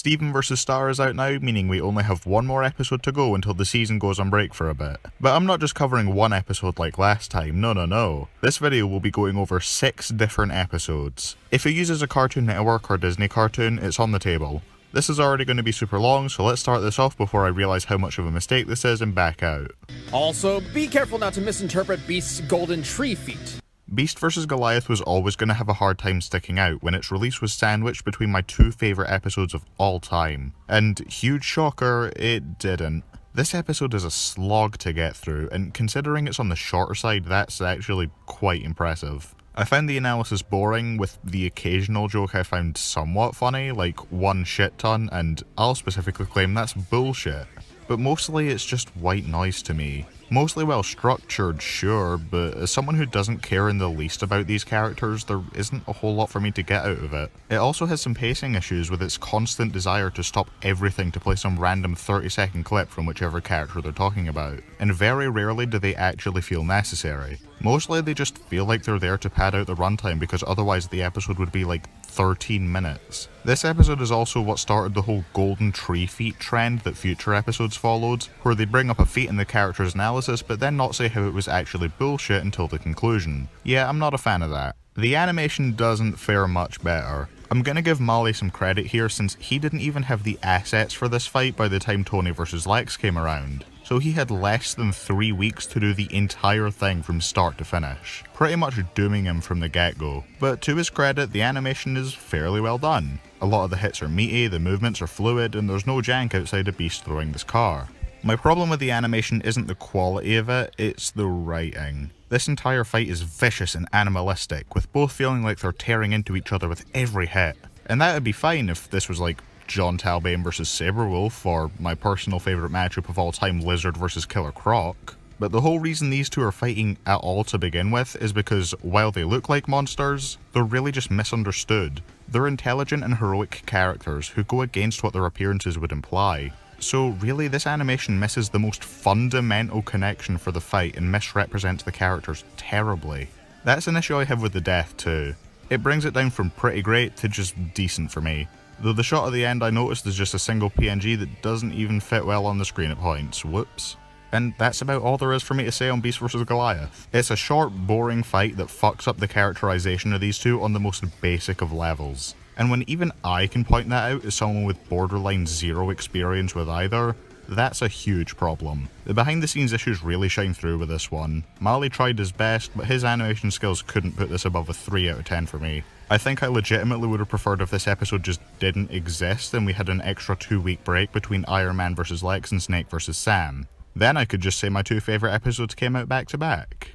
Steven vs. Star is out now, meaning we only have one more episode to go until the season goes on break for a bit. But I'm not just covering one episode like last time, no. This video will be going over 6 different episodes. If it uses a Cartoon Network or Disney cartoon, it's on the table. This is already going to be super long, so let's start this off before I realise how much of a mistake this is and back out. Also, be careful not to misinterpret Beast's golden tree feat. Beast vs. Goliath was always going to have a hard time sticking out when its release was sandwiched between my 2 favourite episodes of all time. And huge shocker, it didn't. This episode is a slog to get through, and considering it's on the shorter side, that's actually quite impressive. I found the analysis boring, with the occasional joke I found somewhat funny, like one shit ton, and I'll specifically claim that's bullshit. But mostly it's just white noise to me. Mostly well structured, sure, but as someone who doesn't care in the least about these characters, there isn't a whole lot for me to get out of it. It also has some pacing issues with its constant desire to stop everything to play some random 30-second clip from whichever character they're talking about, and very rarely do they actually feel necessary. Mostly they just feel like they're there to pad out the runtime because otherwise the episode would be like 13 minutes. This episode is also what started the whole golden tree feat trend that future episodes followed, where they bring up a feat in the character's analysis but then not say how it was actually bullshit until the conclusion. Yeah, I'm not a fan of that. The animation doesn't fare much better. I'm gonna give Molly some credit here since he didn't even have the assets for this fight by the time Tony vs. Lex came around. So he had less than 3 weeks to do the entire thing from start to finish, pretty much dooming him from the get-go. But to his credit, the animation is fairly well done. A lot of the hits are meaty, the movements are fluid, and there's no jank outside of Beast throwing this car. My problem with the animation isn't the quality of it, it's the writing. This entire fight is vicious and animalistic, with both feeling like they're tearing into each other with every hit. And that would be fine if this was like John Talbane vs. Saberwolf, or my personal favourite matchup of all time, Lizard vs. Killer Croc. But the whole reason these two are fighting at all to begin with is because while they look like monsters, they're really just misunderstood. They're intelligent and heroic characters who go against what their appearances would imply. So really, this animation misses the most fundamental connection for the fight and misrepresents the characters terribly. That's an issue I have with the death too. It brings it down from pretty great to just decent for me. Though the shot at the end I noticed is just a single PNG that doesn't even fit well on the screen at points, whoops. And that's about all there is for me to say on Beast vs. Goliath. It's a short, boring fight that fucks up the characterization of these two on the most basic of levels. And when even I can point that out as someone with borderline zero experience with either, that's a huge problem. The behind the scenes issues really shine through with this one. Mali tried his best, but his animation skills couldn't put this above a 3 out of 10 for me. I think I legitimately would have preferred if this episode just didn't exist and we had an extra 2-week break between Iron Man vs. Lex and Snake vs. Sam. Then I could just say my 2 favourite episodes came out back to back.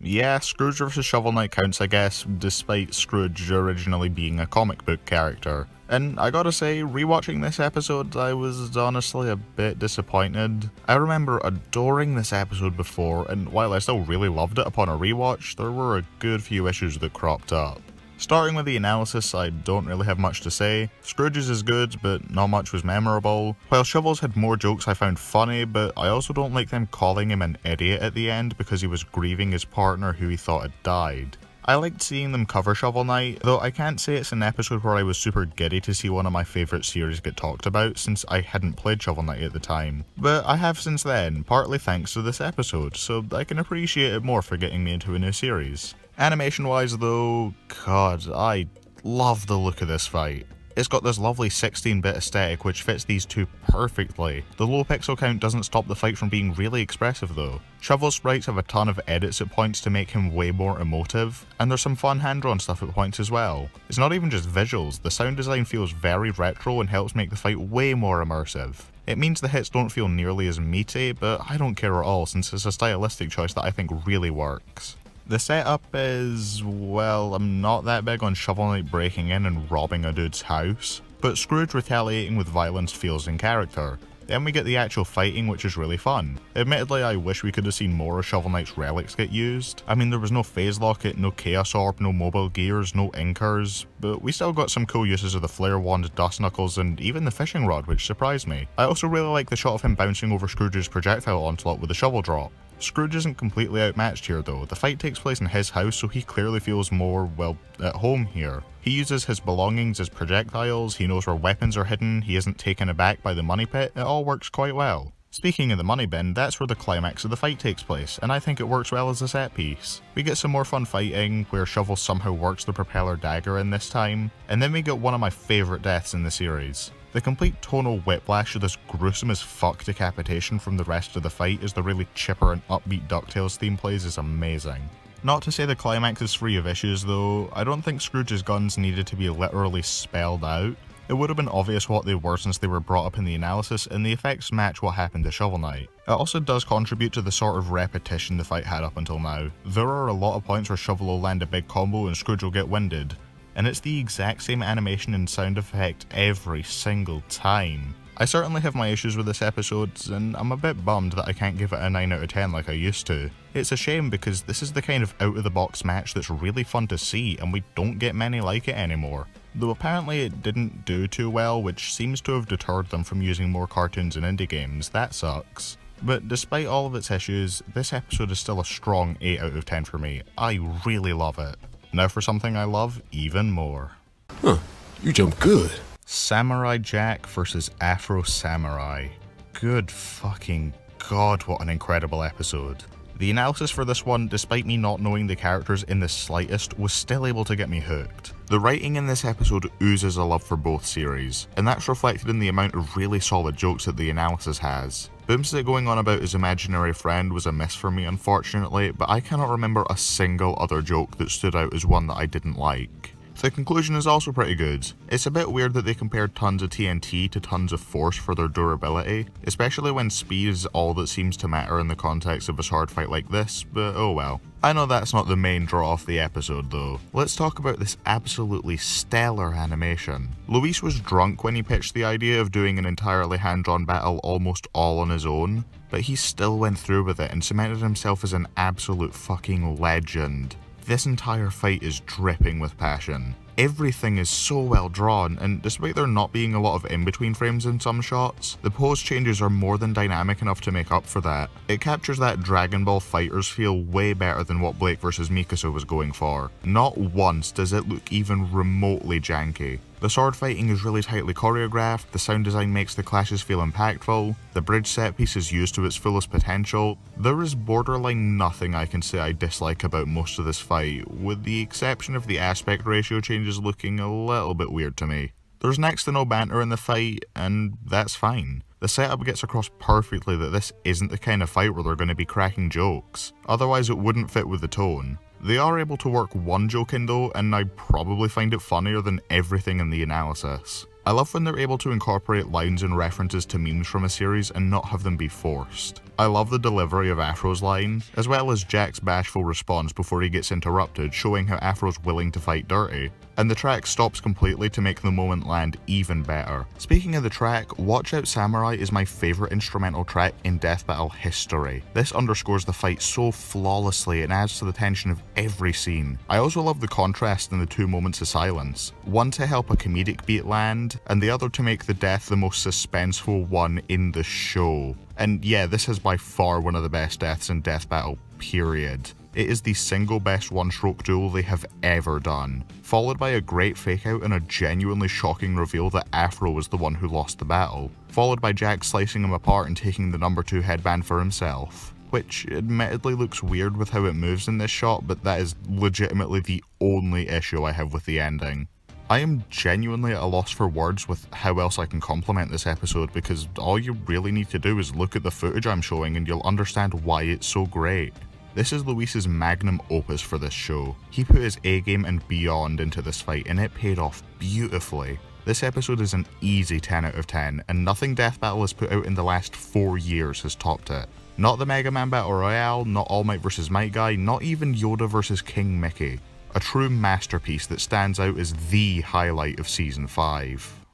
Yeah, Scrooge vs. Shovel Knight counts I guess, despite Scrooge originally being a comic book character. And I gotta say, rewatching this episode, I was honestly a bit disappointed. I remember adoring this episode before, and while I still really loved it upon a rewatch, there were a good few issues that cropped up. Starting with the analysis, I don't really have much to say. Scrooge's is good, but not much was memorable. While Shovel's had more jokes I found funny, but I also don't like them calling him an idiot at the end because he was grieving his partner who he thought had died. I liked seeing them cover Shovel Knight, though I can't say it's an episode where I was super giddy to see one of my favourite series get talked about since I hadn't played Shovel Knight at the time. But I have since then, partly thanks to this episode, so I can appreciate it more for getting me into a new series. Animation wise though, god, I love the look of this fight. It's got this lovely 16-bit aesthetic which fits these two perfectly. The low pixel count doesn't stop the fight from being really expressive though. Shovel's sprites have a ton of edits at points to make him way more emotive, and there's some fun hand-drawn stuff at points as well. It's not even just visuals, the sound design feels very retro and helps make the fight way more immersive. It means the hits don't feel nearly as meaty, but I don't care at all since it's a stylistic choice that I think really works. The setup is, well, I'm not that big on Shovel Knight breaking in and robbing a dude's house, but Scrooge retaliating with violence feels in character. Then we get the actual fighting, which is really fun. Admittedly, I wish we could have seen more of Shovel Knight's relics get used. I mean, there was no Phase Locket, no Chaos Orb, no Mobile Gears, no Inkers, but we still got some cool uses of the Flare Wand, Dust Knuckles, and even the Fishing Rod, which surprised me. I also really like the shot of him bouncing over Scrooge's projectile onslaught with the shovel drop. Scrooge isn't completely outmatched here though. The fight takes place in his house, so he clearly feels more, well, at home here. He uses his belongings as projectiles, he knows where weapons are hidden, he isn't taken aback by the money pit, it all works quite well. Speaking of the money bin, that's where the climax of the fight takes place, and I think it works well as a set piece. We get some more fun fighting, where Shovel somehow works the propeller dagger in this time, and then we get one of my favourite deaths in the series. The complete tonal whiplash of this gruesome as fuck decapitation from the rest of the fight as the really chipper and upbeat DuckTales theme plays is amazing. Not to say the climax is free of issues though, I don't think Scrooge's guns needed to be literally spelled out. It would have been obvious what they were since they were brought up in the analysis, and the effects match what happened to Shovel Knight. It also does contribute to the sort of repetition the fight had up until now. There are a lot of points where Shovel will land a big combo and Scrooge will get winded, and it's the exact same animation and sound effect every single time. I certainly have my issues with this episode, and I'm a bit bummed that I can't give it a 9 out of 10 like I used to. It's a shame because this is the kind of out-of-the-box match that's really fun to see, and we don't get many like it anymore. Though apparently it didn't do too well, which seems to have deterred them from using more cartoons in indie games. That sucks. But despite all of its issues, this episode is still a strong 8 out of 10 for me. I really love it. Now for something I love even more. Huh, you jump good. Samurai Jack vs. Afro Samurai. Good fucking god, what an incredible episode. The analysis for this one, despite me not knowing the characters in the slightest, was still able to get me hooked. The writing in this episode oozes a love for both series, and that's reflected in the amount of really solid jokes that the analysis has. Boomstick going on about his imaginary friend was a miss for me unfortunately, but I cannot remember a single other joke that stood out as one that I didn't like. The conclusion is also pretty good. It's a bit weird that they compared tons of TNT to tons of force for their durability, especially when speed is all that seems to matter in the context of a sword fight like this, but oh well. I know that's not the main draw of the episode though. Let's talk about this absolutely stellar animation. Luis was drunk when he pitched the idea of doing an entirely hand-drawn battle almost all on his own, but he still went through with it and cemented himself as an absolute fucking legend. This entire fight is dripping with passion. Everything is so well drawn, and despite there not being a lot of in-between frames in some shots, the pose changes are more than dynamic enough to make up for that. It captures that Dragon Ball FighterZ feel way better than what Blake vs Mikasa was going for. Not once does it look even remotely janky. The sword fighting is really tightly choreographed, the sound design makes the clashes feel impactful, the bridge set piece is used to its fullest potential. There is borderline nothing I can say I dislike about most of this fight, with the exception of the aspect ratio changes looking a little bit weird to me. There's next to no banter in the fight, and that's fine. The setup gets across perfectly that this isn't the kind of fight where they're going to be cracking jokes, otherwise it wouldn't fit with the tone. They are able to work one joke in though, and I probably find it funnier than everything in the analysis. I love when they're able to incorporate lines and references to memes from a series and not have them be forced. I love the delivery of Afro's line, as well as Jack's bashful response before he gets interrupted, showing how Afro's willing to fight dirty. And the track stops completely to make the moment land even better. Speaking of the track, Watch Out Samurai is my favourite instrumental track in death battle history. This underscores the fight so flawlessly and adds to the tension of every scene. I also love the contrast in the two moments of silence, one to help a comedic beat land, and the other to make the death the most suspenseful one in the show. And yeah, this is by far one of the best deaths in death battle, period. It is the single best one-stroke duel they have ever done, followed by a great fake out and a genuinely shocking reveal that Afro was the one who lost the battle, followed by Jack slicing him apart and taking the number 2 headband for himself, which admittedly looks weird with how it moves in this shot, but that is legitimately the only issue I have with the ending. I am genuinely at a loss for words with how else I can compliment this episode, because all you really need to do is look at the footage I'm showing and you'll understand why it's so great. This is Luis's magnum opus for this show. He put his A-game and beyond into this fight and it paid off beautifully. This episode is an easy 10 out of 10, and nothing Death Battle has put out in the last 4 years has topped it. Not the Mega Man Battle Royale, not All Might vs Might Guy, not even Yoda vs King Mickey. A true masterpiece that stands out as the highlight of Season 5.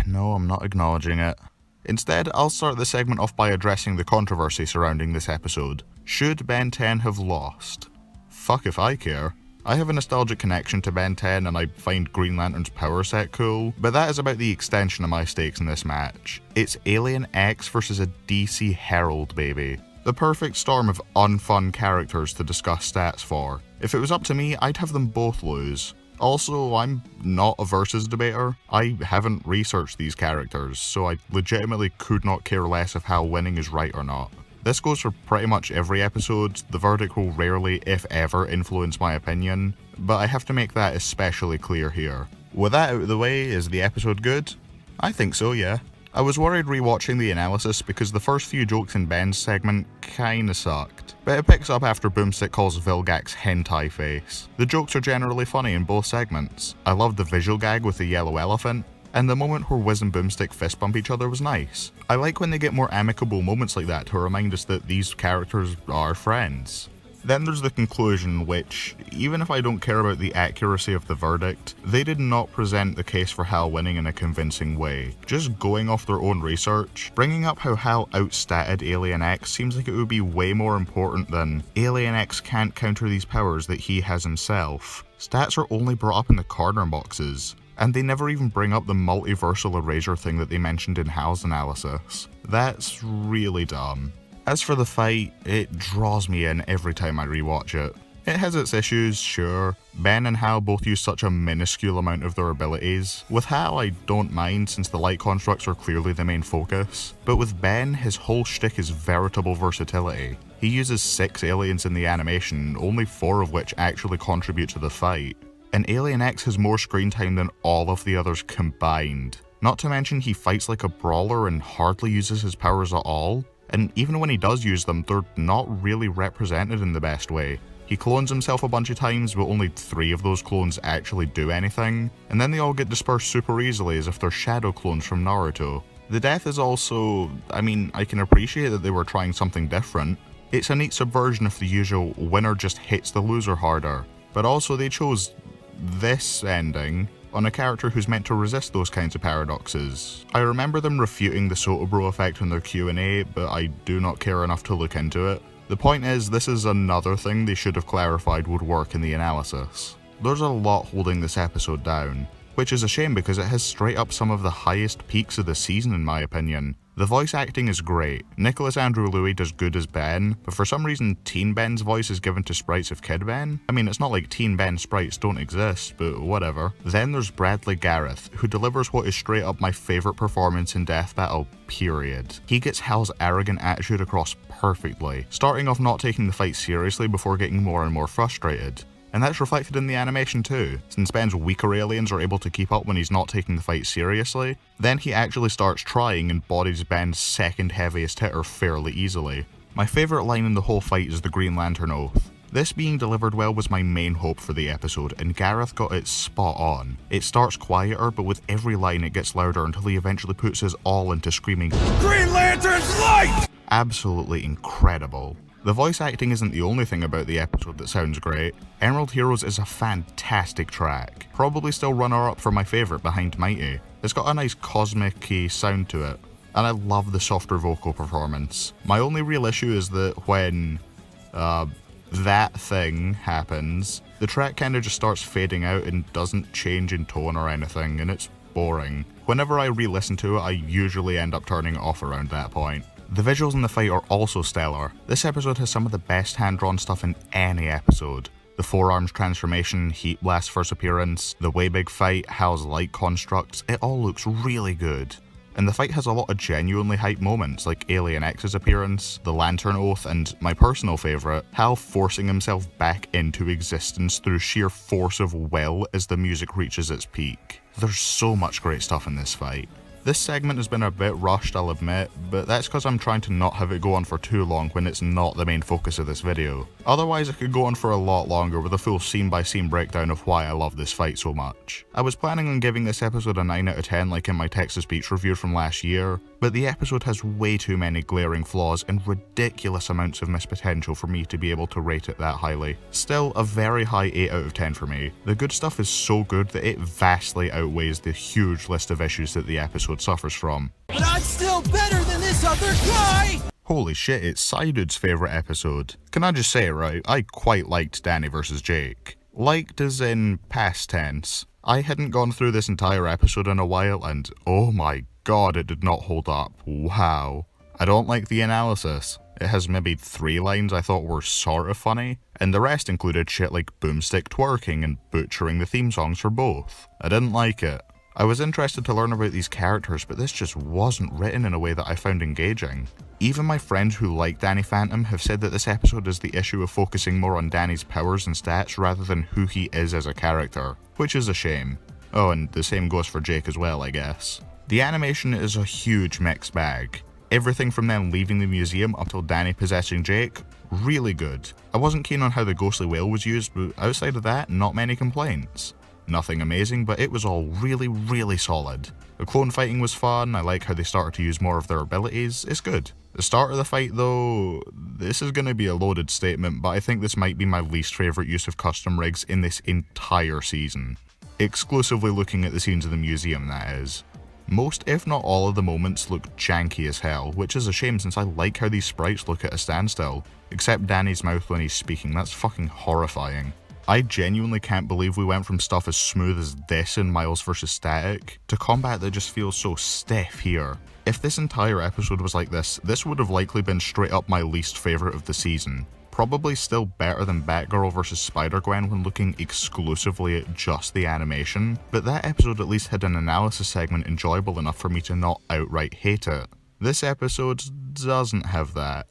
No, I'm not acknowledging it. Instead, I'll start the segment off by addressing the controversy surrounding this episode. Should Ben 10 have lost? Fuck if I care. I have a nostalgic connection to Ben 10 and I find Green Lantern's power set cool, but that is about the extension of my stakes in this match. It's Alien X versus a DC Herald, baby. The perfect storm of unfun characters to discuss stats for. If it was up to me, I'd have them both lose. Also, I'm not a versus debater. I haven't researched these characters, so I legitimately could not care less if how winning is right or not. This goes for pretty much every episode. The verdict will rarely, if ever, influence my opinion, but I have to make that especially clear here. With that out of the way, is the episode good? I think so, yeah. I was worried rewatching the analysis because the first few jokes in Ben's segment kinda sucked, but it picks up after Boomstick calls Vilgax hentai face. The jokes are generally funny in both segments. I loved the visual gag with the yellow elephant, and the moment where Wiz and Boomstick fist bump each other was nice. I like when they get more amicable moments like that to remind us that these characters are friends. Then there's the conclusion, which, even if I don't care about the accuracy of the verdict, they did not present the case for Hal winning in a convincing way. Just going off their own research, bringing up how Hal outstatted Alien X seems like it would be way more important than Alien X can't counter these powers that he has himself. Stats are only brought up in the corner boxes, and they never even bring up the multiversal erasure thing that they mentioned in Hal's analysis. That's really dumb. As for the fight, it draws me in every time I rewatch it. It has its issues, sure. Ben and Hal both use such a minuscule amount of their abilities. With Hal, I don't mind since the light constructs are clearly the main focus. But with Ben, his whole shtick is veritable versatility. He uses 6 aliens in the animation, only 4 of which actually contribute to the fight. And Alien X has more screen time than all of the others combined. Not to mention he fights like a brawler and hardly uses his powers at all. And even when he does use them, they're not really represented in the best way. He clones himself a bunch of times, but only 3 of those clones actually do anything, and then they all get dispersed super easily as if they're shadow clones from Naruto. The death is also, I can appreciate that they were trying something different. It's a neat subversion of the usual winner just hits the loser harder, but also they chose this ending on a character who's meant to resist those kinds of paradoxes. I remember them refuting the Sotobro effect in their Q&A, but I do not care enough to look into it. The point is, this is another thing they should have clarified would work in the analysis. There's a lot holding this episode down, which is a shame because it has straight up some of the highest peaks of the season in my opinion. The voice acting is great. Nicholas Andrew Louis does good as Ben, but for some reason Teen Ben's voice is given to sprites of Kid Ben. It's not like Teen Ben sprites don't exist, but whatever. Then there's Bradley Gareth, who delivers what is straight up my favourite performance in Death Battle, period. He gets Hal's arrogant attitude across perfectly, starting off not taking the fight seriously before getting more and more frustrated. And that's reflected in the animation too, since Ben's weaker aliens are able to keep up when he's not taking the fight seriously. Then he actually starts trying and bodies Ben's second heaviest hitter fairly easily. My favourite line in the whole fight is the Green Lantern Oath. This being delivered well was my main hope for the episode, and Gareth got it spot on. It starts quieter, but with every line it gets louder until he eventually puts us all into screaming, "Green Lantern's light!" Absolutely incredible. The voice acting isn't the only thing about the episode that sounds great. Emerald Heroes is a fantastic track, probably still runner-up for my favourite behind Mighty. It's got a nice cosmic-y sound to it, and I love the softer vocal performance. My only real issue is that when that thing happens, the track kinda just starts fading out and doesn't change in tone or anything, and it's boring. Whenever I re-listen to it, I usually end up turning it off around that point. The visuals in the fight are also stellar. This episode has some of the best hand-drawn stuff in any episode. The forearms transformation, Heat Blast's first appearance, the way big fight, Hal's light constructs, it all looks really good. And the fight has a lot of genuinely hype moments like Alien X's appearance, the Lantern Oath, and my personal favourite, Hal forcing himself back into existence through sheer force of will as the music reaches its peak. There's so much great stuff in this fight. This segment has been a bit rushed, I'll admit, but that's because I'm trying to not have it go on for too long when it's not the main focus of this video. Otherwise it could go on for a lot longer with a full scene-by-scene breakdown of why I love this fight so much. I was planning on giving this episode a 9 out of 10 like in my Text-to-Speech review from last year, but the episode has way too many glaring flaws and ridiculous amounts of missed potential for me to be able to rate it that highly. Still, a very high 8 out of 10 for me. The good stuff is so good that it vastly outweighs the huge list of issues that the episode suffers from. But I'm still better than this other guy! Holy shit, it's Sidude's favourite episode. Can I just say it right, I quite liked Danny vs Jake. Liked as in past tense. I hadn't gone through this entire episode in a while and oh my god, it did not hold up. Wow. I don't like the analysis. It has maybe 3 lines I thought were sort of funny, and the rest included shit like boomstick twerking and butchering the theme songs for both. I didn't like it. I was interested to learn about these characters, but this just wasn't written in a way that I found engaging. Even my friends who like Danny Phantom have said that this episode is the issue of focusing more on Danny's powers and stats rather than who he is as a character, which is a shame. Oh, and the same goes for Jake as well, I guess. The animation is a huge mixed bag. Everything from them leaving the museum up till Danny possessing Jake, really good. I wasn't keen on how the ghostly whale was used, but outside of that, not many complaints. Nothing amazing, but it was all really solid. The clone fighting was fun, I like how they started to use more of their abilities, it's good. The start of the fight though, this is going to be a loaded statement, but I think this might be my least favourite use of custom rigs in this entire season. Exclusively looking at the scenes of the museum, that is. Most, if not all, of the moments look janky as hell, which is a shame since I like how these sprites look at a standstill. Except Danny's mouth when he's speaking, that's fucking horrifying. I genuinely can't believe we went from stuff as smooth as this in Miles vs. Static to combat that just feels so stiff here. If this entire episode was like this would have likely been straight up my least favourite of the season. Probably still better than Batgirl vs. Spider-Gwen when looking exclusively at just the animation, but that episode at least had an analysis segment enjoyable enough for me to not outright hate it. This episode doesn't have that.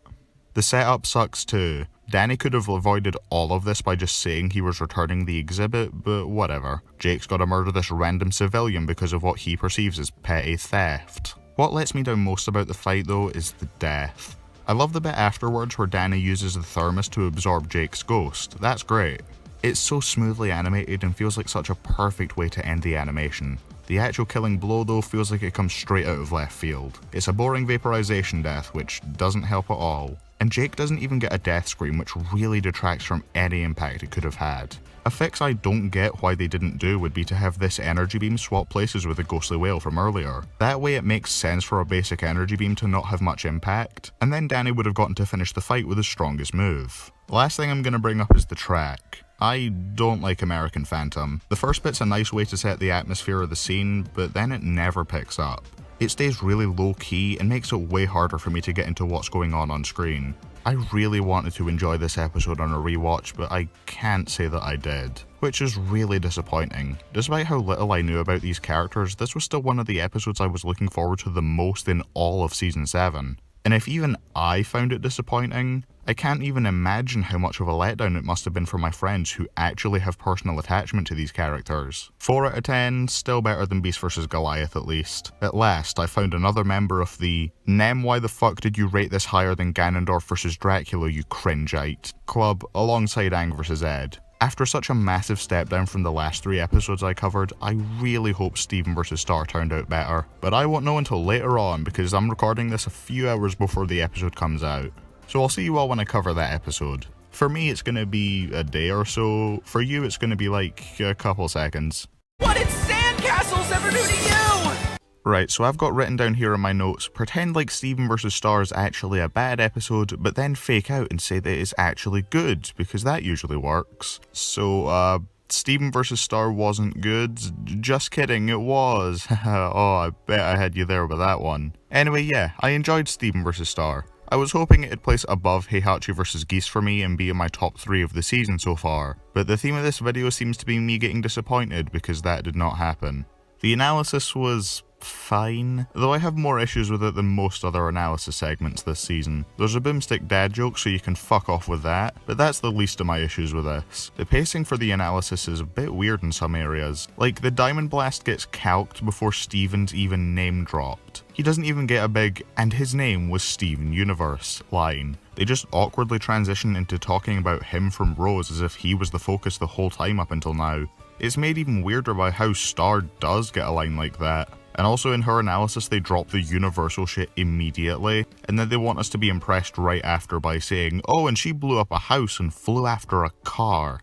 The setup sucks too. Danny could have avoided all of this by just saying he was returning the exhibit, but whatever. Jake's gotta murder this random civilian because of what he perceives as petty theft. What lets me down most about the fight though is the death. I love the bit afterwards where Danny uses the thermos to absorb Jake's ghost, that's great. It's so smoothly animated and feels like such a perfect way to end the animation. The actual killing blow though feels like it comes straight out of left field. It's a boring vaporization death which doesn't help at all. And Jake doesn't even get a death scream, which really detracts from any impact it could have had. A fix I don't get why they didn't do would be to have this energy beam swap places with the ghostly whale from earlier. That way it makes sense for a basic energy beam to not have much impact, and then Danny would have gotten to finish the fight with his strongest move. Last thing I'm going to bring up is the track. I don't like American Phantom. The first bit's a nice way to set the atmosphere of the scene, but then it never picks up. It stays really low key and makes it way harder for me to get into what's going on screen. I really wanted to enjoy this episode on a rewatch, but I can't say that I did, which is really disappointing. Despite how little I knew about these characters, this was still one of the episodes I was looking forward to the most in all of Season 7. And if even I found it disappointing, I can't even imagine how much of a letdown it must have been for my friends who actually have personal attachment to these characters. 4 out of 10, still better than Beast vs. Goliath at least. At last, I found another member of the "Nem, why the fuck did you rate this higher than Ganondorf vs. Dracula, you cringeite" club alongside Aang vs. Ed. After such a massive step down from the last 3 episodes I covered, I really hope Steven vs. Star turned out better. But I won't know until later on because I'm recording this a few hours before the episode comes out. So I'll see you all when I cover that episode. For me it's gonna be a day or so, for you it's gonna be like a couple seconds. What did sandcastles ever do to you? Right, so I've got written down here in my notes, pretend like Steven vs. Star is actually a bad episode, but then fake out and say that it's actually good, because that usually works. So, Steven vs. Star wasn't good? Just kidding, it was. Oh, I bet I had you there with that one. Anyway, yeah, I enjoyed Steven vs. Star. I was hoping it'd place above Heihachi vs. Geese for me and be in my top 3 of the season so far, but the theme of this video seems to be me getting disappointed because that did not happen. The analysis was fine, though I have more issues with it than most other analysis segments this season. There's a boomstick dad joke, so you can fuck off with that, but that's the least of my issues with this. The pacing for the analysis is a bit weird in some areas, like the Diamond Blast gets calqued before Steven's even name dropped. He doesn't even get a big "and his name was Steven Universe" line. They just awkwardly transition into talking about him from Rose as if he was the focus the whole time up until now. It's made even weirder by how Star does get a line like that. And also in her analysis they drop the universal shit immediately, and then they want us to be impressed right after by saying, "Oh, and she blew up a house and flew after a car."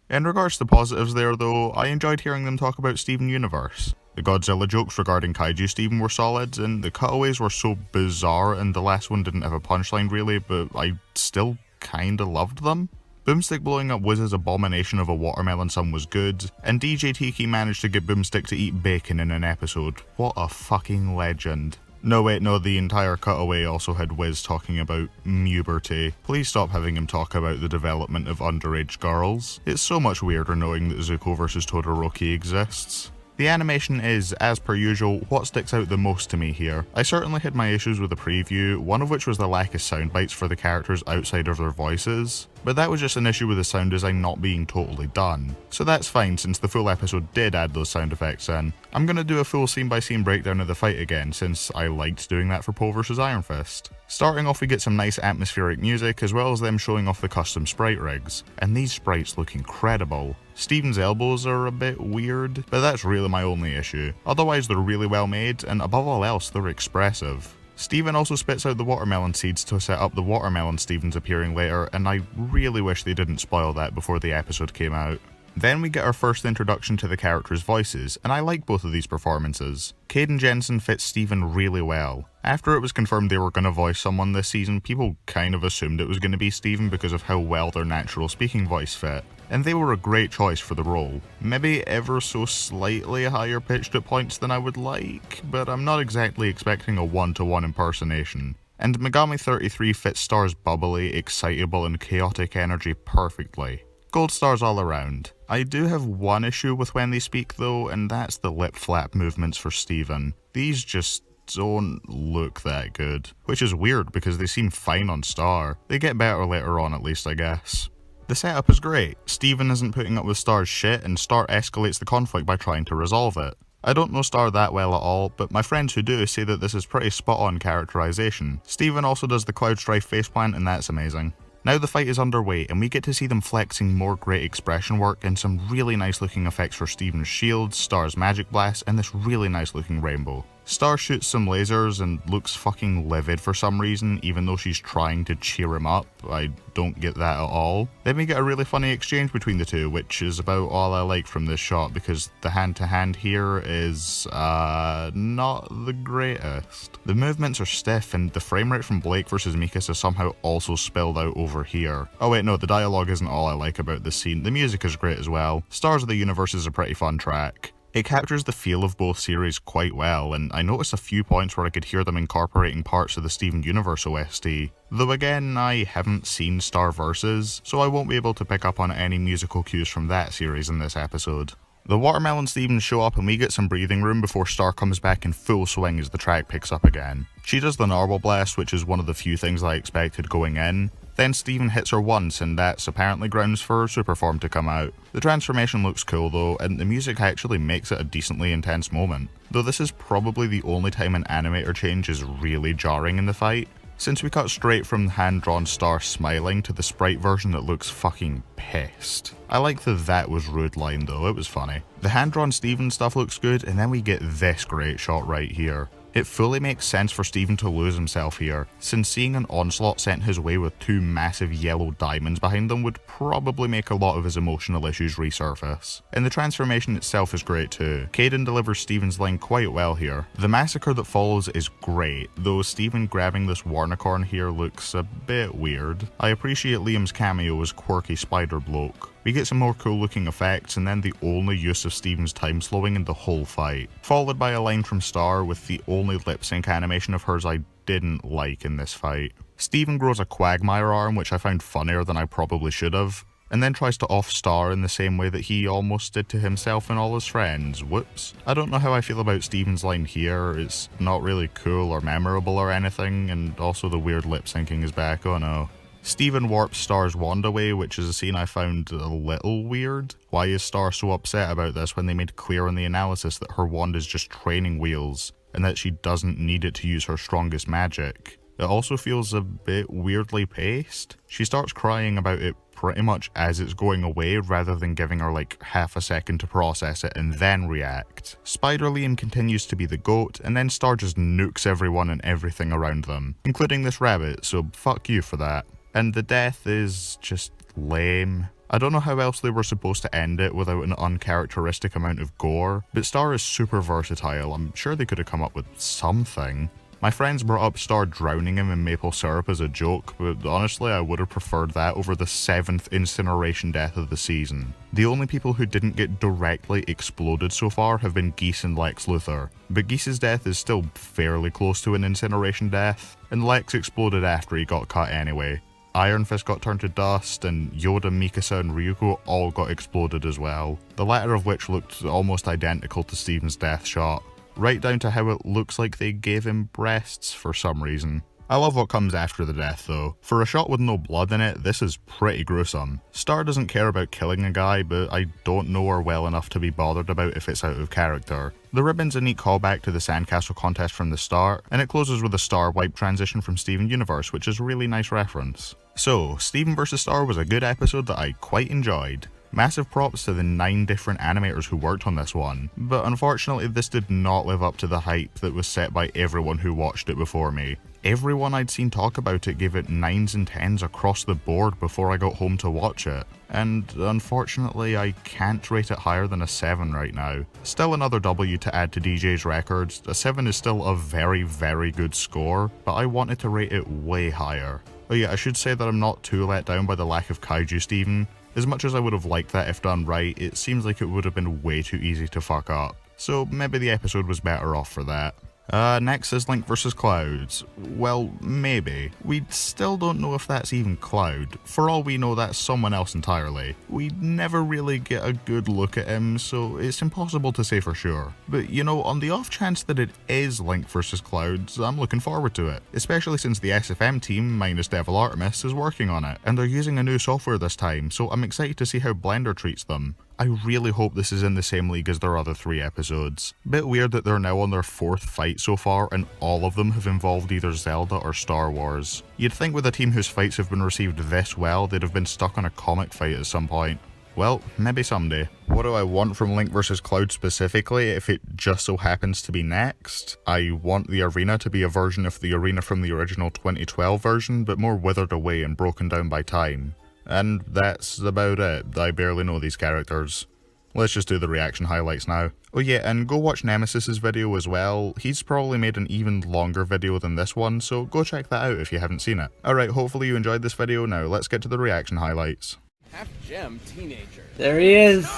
In regards to positives there though, I enjoyed hearing them talk about Steven Universe. The Godzilla jokes regarding Kaiju Steven were solid, and the cutaways were so bizarre, and the last one didn't have a punchline really, but I still kinda loved them. Boomstick blowing up Wiz's abomination of a watermelon sun was good, and DJ Tiki managed to get Boomstick to eat bacon in an episode. What a fucking legend. No wait, no, the entire cutaway also had Wiz talking about puberty. Please stop having him talk about the development of underage girls. It's so much weirder knowing that Zuko vs Todoroki exists. The animation is, as per usual, what sticks out the most to me here. I certainly had my issues with the preview, one of which was the lack of sound bites for the characters outside of their voices, but that was just an issue with the sound design not being totally done. So that's fine since the full episode did add those sound effects in. I'm gonna do a full scene by scene breakdown of the fight again since I liked doing that for Poe vs Iron Fist. Starting off we get some nice atmospheric music as well as them showing off the custom sprite rigs, and these sprites look incredible. Steven's elbows are a bit weird, but that's really my only issue. Otherwise they're really well made, and above all else they're expressive. Steven also spits out the watermelon seeds to set up the watermelon Stevens appearing later, and I really wish they didn't spoil that before the episode came out. Then we get our first introduction to the characters' voices, and I like both of these performances. Caden Jensen fits Steven really well. After it was confirmed they were going to voice someone this season, people kind of assumed it was going to be Steven because of how well their natural speaking voice fit. And they were a great choice for the role. Maybe ever so slightly higher pitched at points than I would like, but I'm not exactly expecting a one-to-one impersonation. And Megami 33 fits Star's bubbly, excitable and chaotic energy perfectly. Gold stars all around. I do have one issue with when they speak though, and that's the lip flap movements for Steven. These just don't look that good. Which is weird because they seem fine on Star. They get better later on at least, I guess. The setup is great. Steven isn't putting up with Star's shit, and Star escalates the conflict by trying to resolve it. I don't know Star that well at all, but my friends who do say that this is pretty spot on characterization. Steven also does the Cloud Strife faceplant, and that's amazing. Now the fight is underway and we get to see them flexing more great expression work and some really nice looking effects for Steven's shields, Star's magic blast, and this really nice looking rainbow. Star shoots some lasers and looks fucking livid for some reason, even though she's trying to cheer him up. I don't get that at all. Then we get a really funny exchange between the two, which is about all I like from this shot because the hand-to-hand here is, not the greatest. The movements are stiff and the frame rate from Blake vs Mikas is somehow also spilled out over here. Oh wait, no, the dialogue isn't all I like about this scene. The music is great as well. Stars of the Universe is a pretty fun track. It captures the feel of both series quite well, and I noticed a few points where I could hear them incorporating parts of the Steven Universe OST. Though again, I haven't seen Star Versus, so I won't be able to pick up on any musical cues from that series in this episode. The Watermelon Stevens show up and we get some breathing room before Star comes back in full swing as the track picks up again. She does the Narwhal Blast, which is one of the few things I expected going in. Then Steven hits her once and that's apparently grounds for her super form to come out. The transformation looks cool though, and the music actually makes it a decently intense moment. Though this is probably the only time an animator change is really jarring in the fight, since we cut straight from the hand-drawn Star smiling to the sprite version that looks fucking pissed. I like the "that was rude" line though, it was funny. The hand-drawn Steven stuff looks good, and then we get this great shot right here. It fully makes sense for Steven to lose himself here, since seeing an onslaught sent his way with two massive yellow diamonds behind them would probably make a lot of his emotional issues resurface. And the transformation itself is great too. Caden delivers Steven's line quite well here. The massacre that follows is great, though Steven grabbing this Warnicorn here looks a bit weird. I appreciate Liam's cameo as quirky spider bloke. We get some more cool looking effects and then the only use of Steven's time slowing in the whole fight, followed by a line from Star with the only lip sync animation of hers I didn't like in this fight. Steven grows a Quagmire arm, which I found funnier than I probably should have, and then tries to off Star in the same way that he almost did to himself and all his friends. Whoops. I don't know how I feel about Steven's line here. It's not really cool or memorable or anything, and also the weird lip syncing is back, oh no. Steven warps Star's wand away, which is a scene I found a little weird. Why is Star so upset about this when they made clear in the analysis that her wand is just training wheels, and that she doesn't need it to use her strongest magic? It also feels a bit weirdly paced. She starts crying about it pretty much as it's going away rather than giving her like half a second to process it and then react. Spider Liam continues to be the GOAT, and then Star just nukes everyone and everything around them, including this rabbit, so fuck you for that. And the death is just lame. I don't know how else they were supposed to end it without an uncharacteristic amount of gore, but Star is super versatile. I'm sure they could have come up with something. My friends brought up Star drowning him in maple syrup as a joke, but honestly I would have preferred that over the 7th incineration death of the season. The only people who didn't get directly exploded so far have been Geese and Lex Luthor, but Geese's death is still fairly close to an incineration death, and Lex exploded after he got cut anyway. Iron Fist got turned to dust, and Yoda, Mikasa and Ryuko all got exploded as well, the latter of which looked almost identical to Steven's death shot. Right down to how it looks like they gave him breasts for some reason. I love what comes after the death though. For a shot with no blood in it, this is pretty gruesome. Star doesn't care about killing a guy, but I don't know her well enough to be bothered about if it's out of character. The ribbon's a neat callback to the sandcastle contest from the start, and it closes with a Star wipe transition from Steven Universe, which is a really nice reference. So, Steven vs. Star was a good episode that I quite enjoyed. Massive props to the 9 different animators who worked on this one, but unfortunately this did not live up to the hype that was set by everyone who watched it before me. Everyone I'd seen talk about it gave it 9s and 10s across the board before I got home to watch it, and unfortunately I can't rate it higher than a 7 right now. Still another W to add to DJ's records, a 7 is still a very, very good score, but I wanted to rate it way higher. Oh yeah, I should say that I'm not too let down by the lack of kaiju Steven. As much as I would have liked that if done right, it seems like it would have been way too easy to fuck up. So maybe the episode was better off for that. Next is Link vs. Clouds. Well, maybe. We still don't know if that's even Cloud. For all we know, that's someone else entirely. We never really get a good look at him, so it's impossible to say for sure. But you know, on the off chance that it is Link vs. Clouds, I'm looking forward to it. Especially since the SFM team, minus Devil Artemis, is working on it. And they're using a new software this time, so I'm excited to see how Blender treats them. I really hope this is in the same league as their other 3 episodes. Bit weird that they're now on their 4th fight so far and all of them have involved either Zelda or Star Wars. You'd think with a team whose fights have been received this well, they'd have been stuck on a comic fight at some point. Well, maybe someday. What do I want from Link vs. Cloud specifically if it just so happens to be next? I want the arena to be a version of the arena from the original 2012 version, but more withered away and broken down by time. And that's about it. I barely know these characters. Let's just do the reaction highlights now. Oh yeah, and go watch Nemesis's video as well. He's probably made an even longer video than this one, so go check that out if you haven't seen it. Alright, hopefully you enjoyed this video. Now let's get to the reaction highlights. Half-gem teenager. There he is.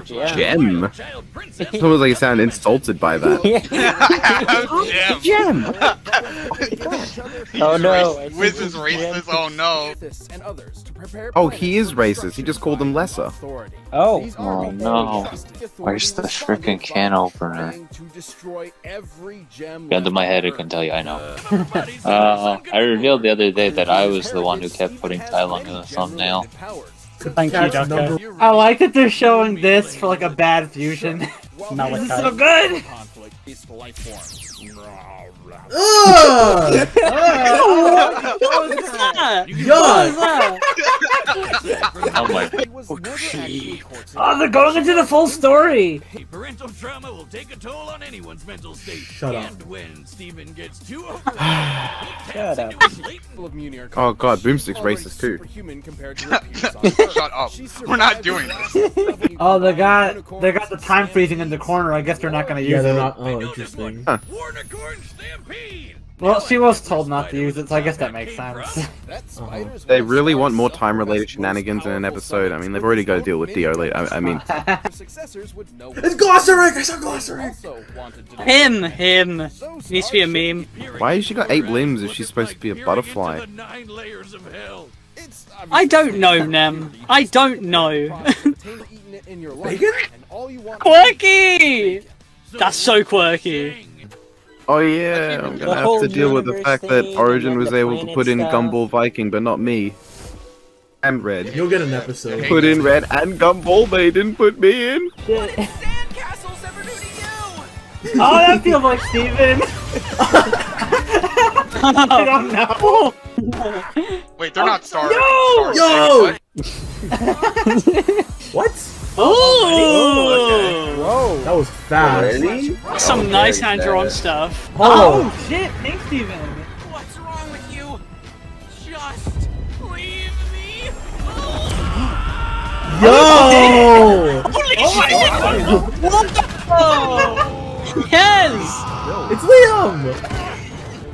Gem. It's almost like you sound insulted by that. Gem. Oh no. Wiz is racist, oh no. Oh, he is racist. He just called them lesser. Oh. Oh no. Where's the freaking can opener? Gun to my head, I can tell you, I know. I revealed the other day that I was the one who kept putting Tai Lung in the thumbnail. Thank you, Doctor. I like that they're showing this for like a bad fusion. Not this is so good! Oh my. Oh, they're going into the full story! Parental trauma will take a toll on anyone's mental state. Shut up. And when Steven gets too Shut up. Oh god, Boomstick's racist too. Shut up. We're not doing this. Oh, they got the time freezing in the corner. I guess they're not gonna use it. Yeah, they're not. Oh, interesting. Warnicorn Stampede! Well, she was told not to use it, so I guess that makes sense. They really want more time-related shenanigans in an episode. I mean, they've already got to deal with Dio later. I mean... It's Glossaric! I saw Glossaric! Him! Needs to be a meme. Why has she got 8 limbs if she's supposed to be a butterfly? I don't know, Nem. I don't know. Bacon? Quirky! That's so quirky. Oh yeah, I'm gonna have to deal with the fact that Origin was able to put in Gumball Viking, but not me. And Red. You'll get an episode. Put in Red and Gumball, they didn't put me in. What did sandcastles ever do to you? Oh, that feels like Steven! I don't know! Wait, they're not Star. No! Yo! What? Ooh! Whoa! That was fast. Some nice hand-drawn stuff. Oh shit! Thanks, Steven! What's wrong with you? Just leave me Yo! Holy shit! What the? Yes! It's Liam!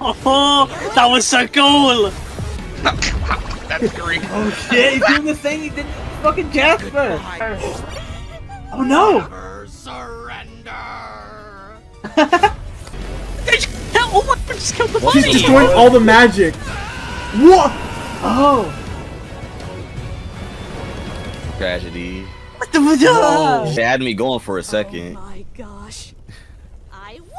Oh, that was so cool! That's great. Oh shit, he's doing the thing he did to fucking Jasper! Oh no! Oh my god, just killed the bunny! She's destroying all the magic. What? Oh! Tragedy. What the fuck? They had me going for a second. My gosh. I won!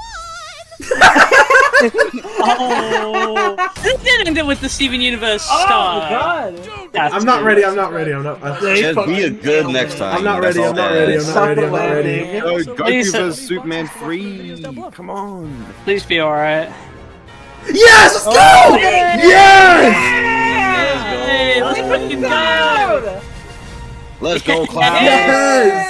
Oh! They did end it with the Steven Universe star. Oh god! I'm not ready. I'm not ready. I'm not. Just be a good next time. I'm not That's ready. all I'm not that ready. is. I'm not ready. I'm not ready. Goku vs Superman 3. Come on. Please be alright. Yes! Let's go! Yes! Hey, let's fucking go! Let's go, Cloud. Yes!